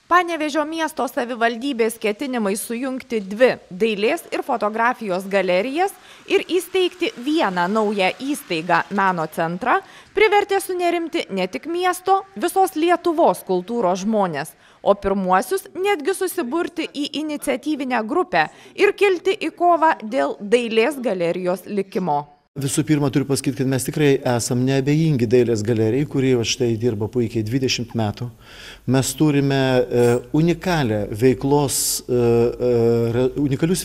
Panevėžio miesto savivaldybės ketinimai sujungti dvi dailės ir fotografijos galerijas ir įsteigti vieną naują įstaigą meno centrą privertė sunerimti ne tik miesto, visos Lietuvos kultūros žmonės, o pirmuosius netgi susiburti į iniciatyvinę grupę ir kilti į kovą dėl dailės galerijos likimo. Visų pirma, turiu pasakyti, kad mes tikrai esam neabejingi dailės galerijai, kurie štai dirba puikiai 20 metų. Mes turime unikalius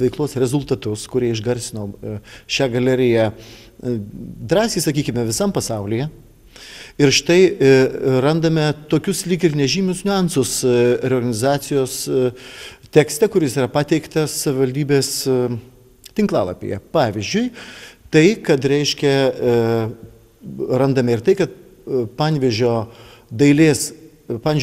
veiklos rezultatus, kurie išgarsino šią galeriją drąsiai, sakykime, visam pasaulyje. Ir štai randame tokius lyg ir nežymius niuansus reorganizacijos tekste, kuris yra pateiktas savivaldybės tinklalapyje. Pavyzdžiui, tai, kad reiškia, randame ir tai, kad Panevėžio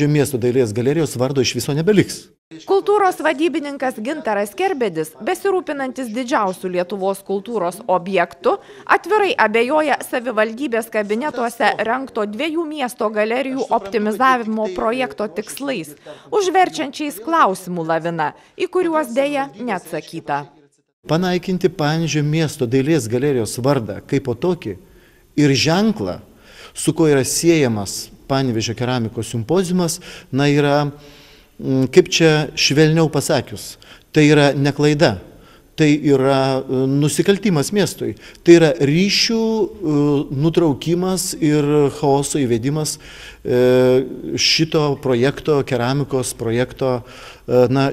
miesto dailės galerijos vardo iš viso nebeliks. Kultūros vadybininkas Gintaras Kerbedis, besirūpinantis didžiausių Lietuvos kultūros objektų, atvirai abejoja savivaldybės kabinetuose rengto dviejų miesto galerijų optimizavimo projekto tikslais, užverčiančiais klausimų laviną, į kuriuos dėja neatsakyta. Panaikinti Panevėžio miesto dailės galerijos vardą kaip po tokį ir ženklą, su kuo yra siejamas Panevėžio keramikos simpoziumas, yra, kaip čia švelniau pasakius, tai yra ne klaida, tai yra nusikaltimas miestui, tai yra ryšių nutraukimas ir chaoso įvedimas šito projekto, keramikos projekto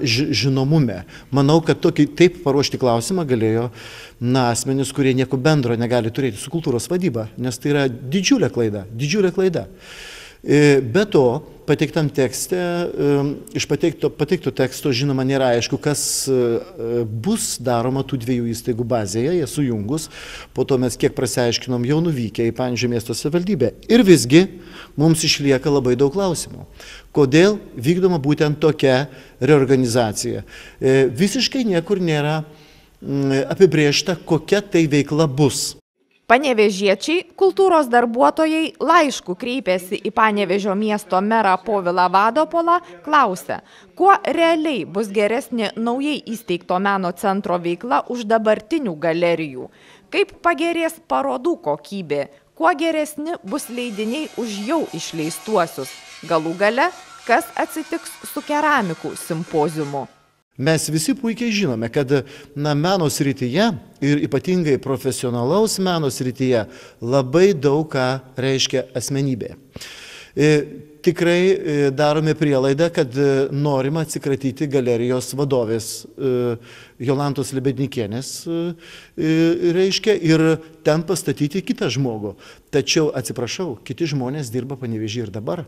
žinomume. Manau, kad taip paruošti klausimą galėjo asmenys, kurie nieko bendro negali turėti su kultūros vadyba, nes tai yra didžiulė klaida, didžiulė klaida. Be to, pateiktam tekste, iš pateikto teksto, žinoma, nėra aišku, kas bus daroma tų dviejų įstaigų bazėje, jie sujungus, po to mes kiek prasiaiškinom jau nuvykę į Panevėžio miesto savivaldybę. Ir visgi mums išlieka labai daug klausimų. Kodėl vykdoma būtent tokia reorganizacija? Visiškai niekur nėra apibrėžta, kokia tai veikla bus. Panevėžiečiai, kultūros darbuotojai laišku kreipėsi į Panevėžio miesto merą Povilą Vadopolą, klausė, kuo realiai bus geresnė naujai įsteigto meno centro veikla už dabartinių galerijų, kaip pagerės parodų kokybė, kuo geresni bus leidiniai už jau išleistuosius, galų gale, kas atsitiks su keramikų simpoziumu. Mes visi puikiai žinome, kad meno srityje ir ypatingai profesionalaus meno srityje labai daug ką reiškia asmenybė. Tikrai darome prielaidą, kad norima atsikratyti galerijos vadovės Jolantos Lebednykienės reiškia ir ten pastatyti kitą žmogų. Tačiau, atsiprašau, kiti žmonės dirba Panevėžyje ir dabar.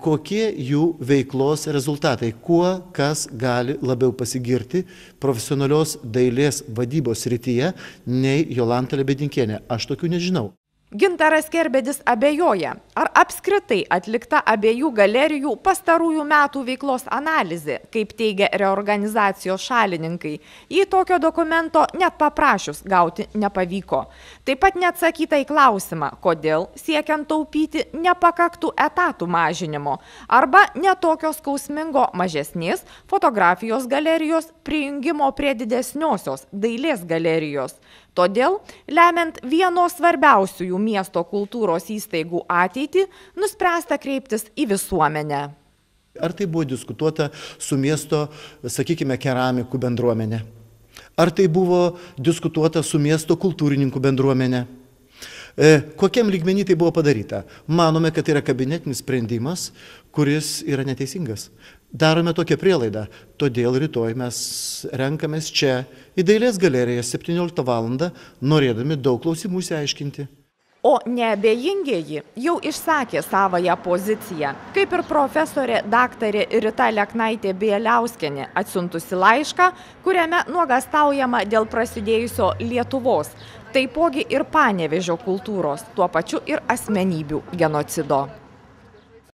Kokie jų veiklos rezultatai, kuo kas gali labiau pasigirti profesionalios dailės vadybos srityje nei Jolanta Lebednykienė? Aš tokių nežinau. Gintaras Kerbedis abejoja, ar apskritai atlikta abiejų galerijų pastarųjų metų veiklos analizė, kaip teigia reorganizacijos šalininkai. Jei tokio dokumento net paprašius gauti nepavyko. Taip pat neatsakyta į klausimą, kodėl siekiant taupyti nepakaktų etatų mažinimo arba netokio skausmingo mažesnės fotografijos galerijos prijungimo prie didesniosios dailės galerijos. Todėl, lemiant vienos svarbiausių miesto kultūros įstaigų ateitį, nuspręsta kreiptis į visuomenę. Ar tai buvo diskutuota su miesto, sakykime, keramikų bendruomenė? Ar tai buvo diskutuota su miesto kultūrininkų bendruomenė? Kokiam lygmenį tai buvo padaryta? Manome, kad tai yra kabinetinis sprendimas, kuris yra neteisingas. Darome tokią prielaidą, todėl rytoj mes renkamės čia į dailės galeriją 17 valandą, norėdami daug klausimų išsiaiškinti. O neabejingieji jau išsakė savąją poziciją, kaip ir profesorė daktarė Rita Leknaitė Bieliauskienė atsiuntusi laišką, kuriame nuogąstaujama dėl prasidėjusio Lietuvos, taipogi ir Panevėžio kultūros, tuo pačiu ir asmenybių genocido.